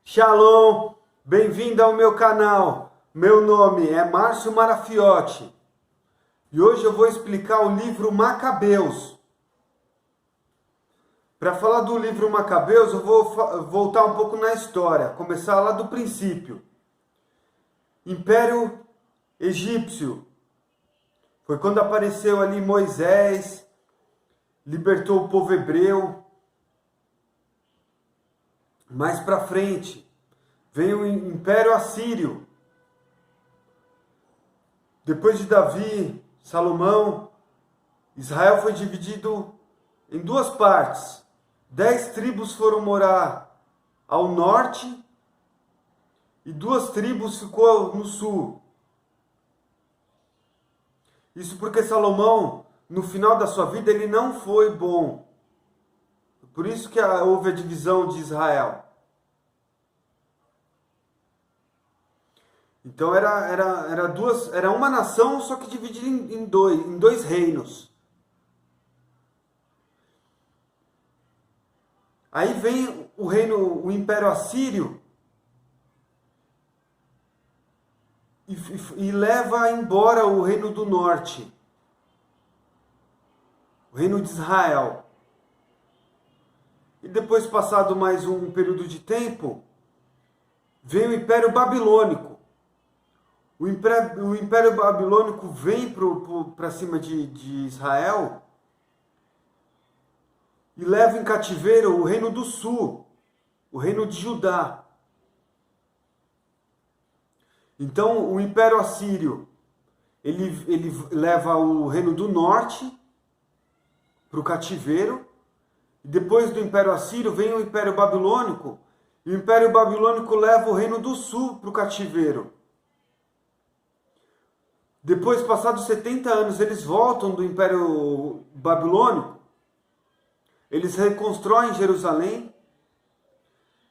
Shalom, bem-vindo ao meu canal. Meu nome é Márcio Marafiotti e hoje eu vou explicar o livro Macabeus. Para falar do livro Macabeus, eu vou voltar um pouco na história, começar lá do princípio. Império Egípcio. Foi quando apareceu ali Moisés, libertou o povo hebreu. Mais para frente, vem o Império Assírio. Depois de Davi, Salomão, Israel foi dividido em duas partes. 10 tribos foram morar ao norte e 2 tribos ficou no sul. Isso porque Salomão, no final da sua vida, ele não foi bom. Por isso que houve a divisão de Israel. Então era uma nação, só que dividida em dois reinos. Aí vem o Império Assírio e leva embora o reino do norte, o reino de Israel. E depois, passado mais um período de tempo, vem o Império Babilônico. O Império Babilônico vem para cima de Israel e leva em cativeiro o reino do sul, o reino de Judá. Então, o Império Assírio, ele leva o reino do norte para o cativeiro. E depois do Império Assírio vem o Império Babilônico, e o Império Babilônico leva o reino do sul para o cativeiro. Depois, passados 70 anos, eles voltam do Império Babilônico, eles reconstroem Jerusalém.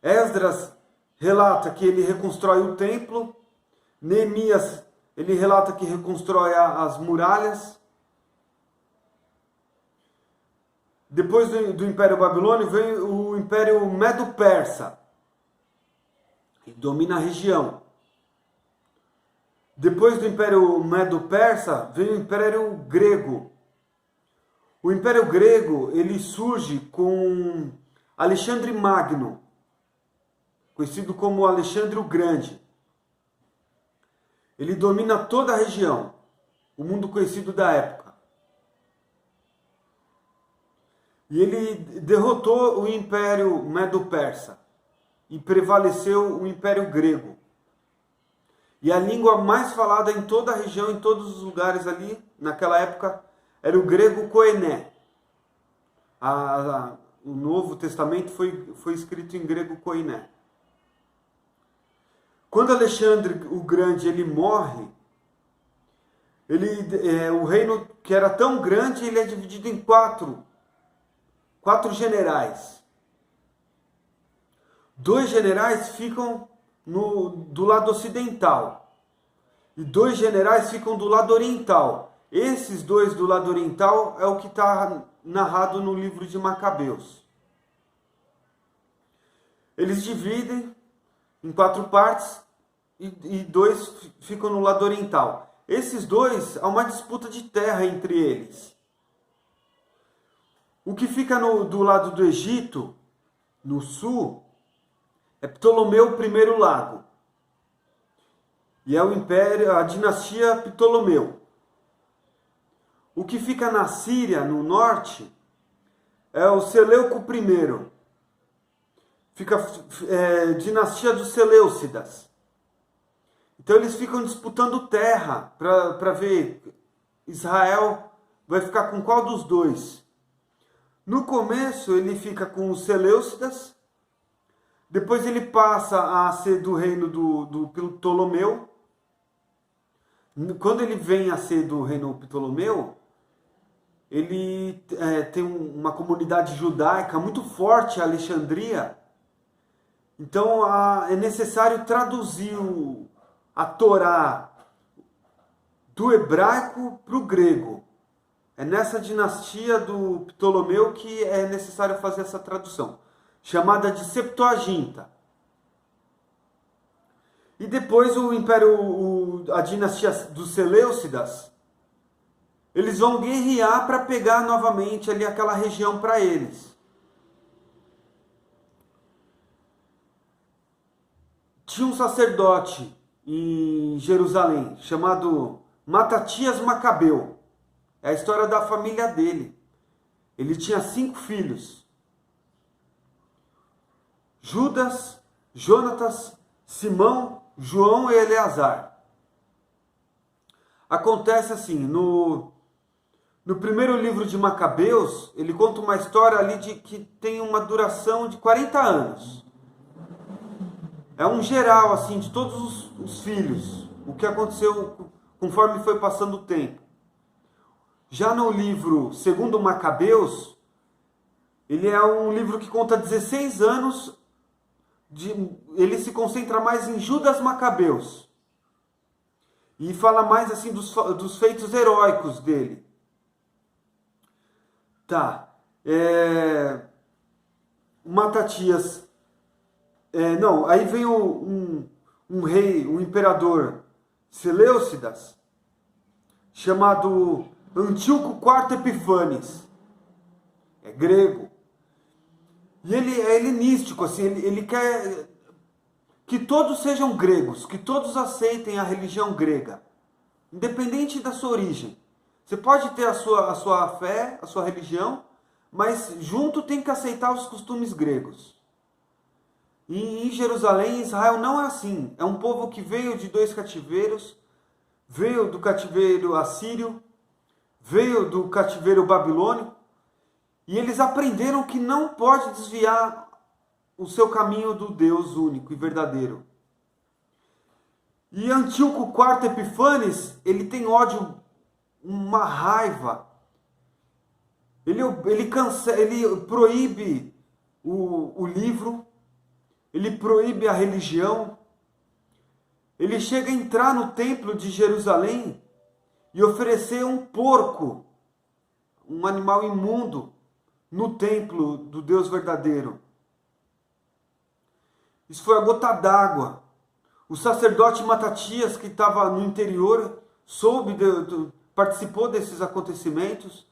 Esdras relata que ele reconstrói o templo, Neemias, ele relata que reconstrói as muralhas. Depois do Império Babilônico vem o Império Medo-Persa, que domina a região. Depois do Império Medo-Persa vem o Império Grego. O Império Grego, ele surge com Alexandre Magno, conhecido como Alexandre o Grande. Ele domina toda a região, o mundo conhecido da época. E ele derrotou o Império Medo-Persa e prevaleceu o Império Grego. E a língua mais falada em toda a região, em todos os lugares ali, naquela época, era o grego koiné. O Novo Testamento foi escrito em grego koiné. Quando Alexandre o Grande ele morre, o reino que era tão grande, ele é dividido em quatro generais. 2 generais ficam do lado ocidental e 2 generais ficam do lado oriental. Esses 2 do lado oriental é o que está narrado no livro de Macabeus. Eles dividem em 4 partes e 2 ficam no lado oriental. Esses 2, há uma disputa de terra entre eles. O que fica do lado do Egito, no sul, é Ptolomeu I Lago. E é a dinastia Ptolomeu. O que fica na Síria, no norte, é o Seleuco I. Fica dinastia dos Seleucidas. Então eles ficam disputando terra para ver Israel vai ficar com qual dos 2. No começo ele fica com os Seleucidas, depois ele passa a ser do reino do Ptolomeu. Quando ele vem a ser do reino Ptolomeu, ele tem uma comunidade judaica muito forte, a Alexandria. Então é necessário traduzir a Torá do hebraico para o grego. É nessa dinastia do Ptolomeu que é necessário fazer essa tradução, chamada de Septuaginta. E depois o império, a dinastia dos Seleucidas, eles vão guerrear para pegar novamente ali aquela região para eles. Tinha um sacerdote em Jerusalém chamado Matatias Macabeu. É a história da família dele. Ele tinha 5 filhos: Judas, Jonatas, Simão, João e Eleazar. Acontece assim, no primeiro livro de Macabeus, ele conta uma história ali de que tem uma duração de 40 anos. É um geral, assim, de todos os filhos, o que aconteceu conforme foi passando o tempo. Já no livro segundo Macabeus, ele é um livro que conta 16 anos, ele se concentra mais em Judas Macabeus. E fala mais, assim, dos feitos heróicos dele. Tá. Matatias. Não, aí vem um rei, um imperador Seleucidas, chamado Antíoco IV Epifanes. É grego. E ele é helenístico, assim, ele quer que todos sejam gregos, que todos aceitem a religião grega, independente da sua origem. Você pode ter a sua fé, a sua religião, mas junto tem que aceitar os costumes gregos. E em Jerusalém, Israel não é assim. É um povo que veio de 2 cativeiros, veio do cativeiro assírio, veio do cativeiro babilônico, e eles aprenderam que não pode desviar o seu caminho do Deus único e verdadeiro. E Antíoco IV Epifanes, ele tem ódio, uma raiva. Ele proíbe o livro, ele proíbe a religião. Ele chega a entrar no templo de Jerusalém e oferecer um porco, um animal imundo, no templo do Deus verdadeiro. Isso foi a gota d'água. O sacerdote Matatias, que estava no interior, participou desses acontecimentos,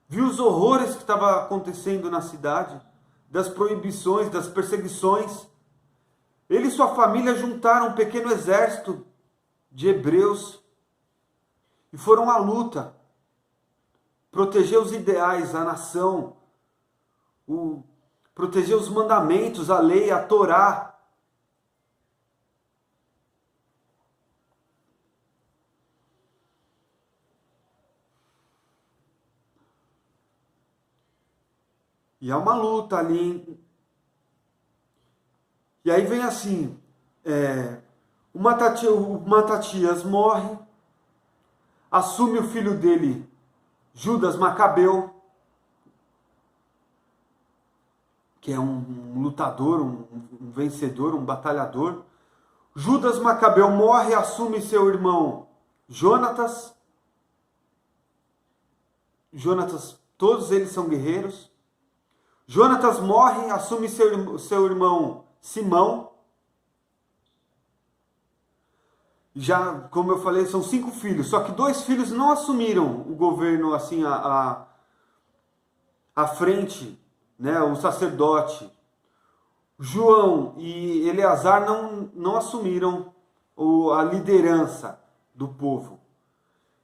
viu os horrores que estavam acontecendo na cidade, das proibições, das perseguições. Ele e sua família juntaram um pequeno exército de hebreus e foram à luta, proteger os ideais, a nação, proteger os mandamentos, a lei, a Torá. E é uma luta ali. E aí vem assim, o Matatias morre, assume o filho dele, Judas Macabeu, que é um lutador, um vencedor, um batalhador. Judas Macabeu morre, assume seu irmão Jonatas. Jonatas, todos eles são guerreiros. Jonatas morre, assume seu irmão Simão. Já, como eu falei, são 5 filhos, só que 2 filhos não assumiram o governo assim à frente, né, o sacerdote. João e Eleazar não assumiram a liderança do povo.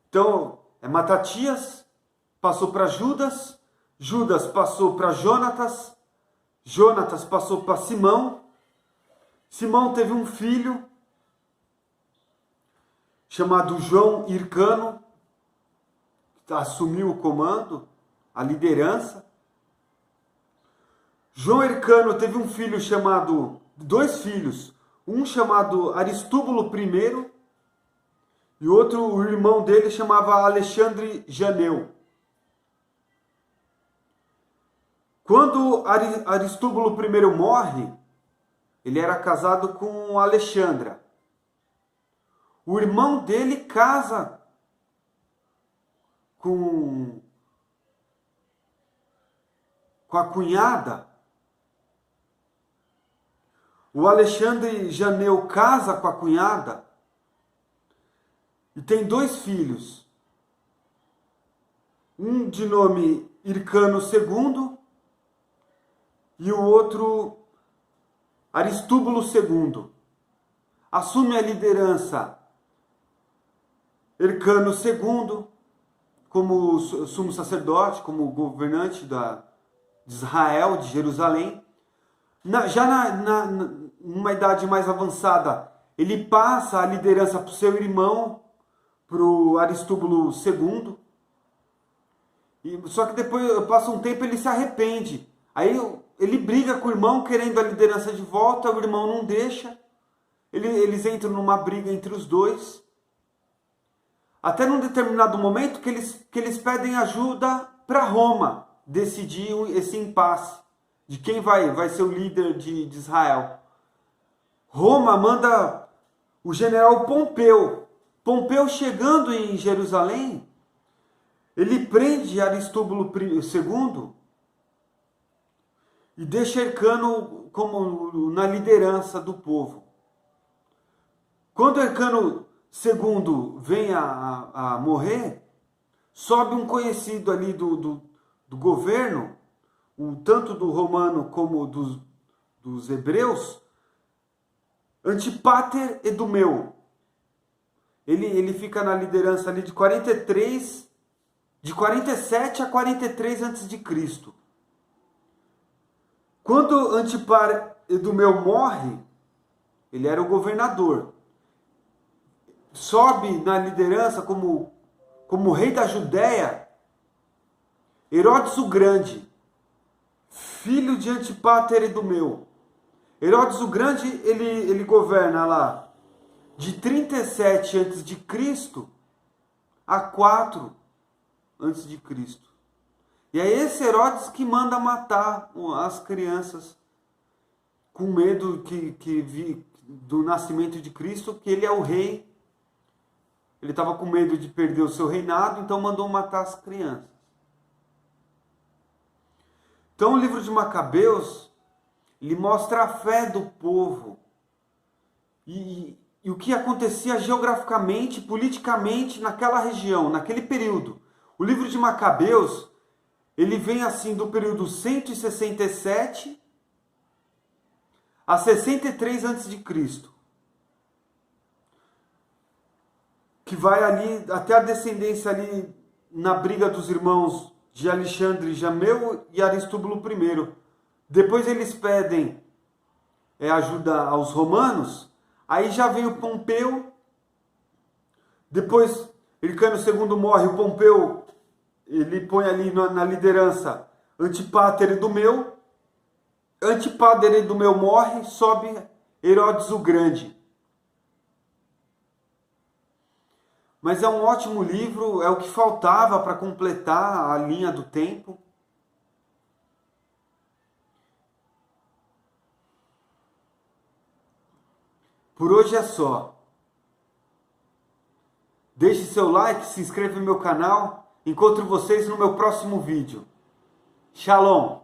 Então, Matatias passou para Judas, Judas passou para Jonatas, Jonatas passou para Simão, Simão teve um filho chamado João Hircano, que assumiu o comando, a liderança. João Hircano teve um filho dois filhos, um chamado Aristúbulo I e outro, o irmão dele, chamava Alexandre Janeu. Quando Aristúbulo I morre, ele era casado com Alexandra. O irmão dele casa com a cunhada. O Alexandre Janeu casa com a cunhada e tem 2 filhos. Um de nome Hircano II e o outro Aristúbulo II. Assume a liderança Hircano II como sumo sacerdote, como governante de Israel, de Jerusalém. Numa idade mais avançada, ele passa a liderança para o seu irmão, para o Aristúbulo II. Só que depois, passa um tempo, ele se arrepende. Aí ele briga com o irmão, querendo a liderança de volta, o irmão não deixa. Eles entram numa briga entre os dois. Até num determinado momento que eles pedem ajuda para Roma decidir esse impasse de quem vai ser o líder de Israel. Roma manda o general Pompeu. Pompeu, chegando em Jerusalém, ele prende Aristúbulo II e deixa Hircano como na liderança do povo. Quando Hircano II vem a morrer, sobe um conhecido ali do governo, tanto do romano como dos hebreus, Antipater Edumeu. Ele fica na liderança ali de 47 a 43 a.C. Quando Antipater Edumeu morre, ele era o governador. Sobe na liderança como rei da Judéia Herodes o Grande, filho de Antipater Edumeu. Herodes o Grande, ele governa lá de 37 a.C. a 4 a.C. E é esse Herodes que manda matar as crianças com medo do nascimento de Cristo, que ele é o rei. Ele estava com medo de perder o seu reinado, então mandou matar as crianças. Então o livro de Macabeus, ele mostra a fé do povo e o que acontecia geograficamente, politicamente naquela região, naquele período. O livro de Macabeus, ele vem assim do período 167 a 63 a.C., que vai ali até a descendência ali na briga dos irmãos de Alexandre Janeu e Aristúbulo I. Depois eles pedem ajuda aos romanos, aí já vem o Pompeu, depois Hircano II morre, o Pompeu ele põe ali na liderança Antipater Edumeu. Antipater Edumeu morre, sobe Herodes o Grande. Mas é um ótimo livro, é o que faltava para completar a linha do tempo. Por hoje é só. Deixe seu like, se inscreva no meu canal. Encontro vocês no meu próximo vídeo. Shalom!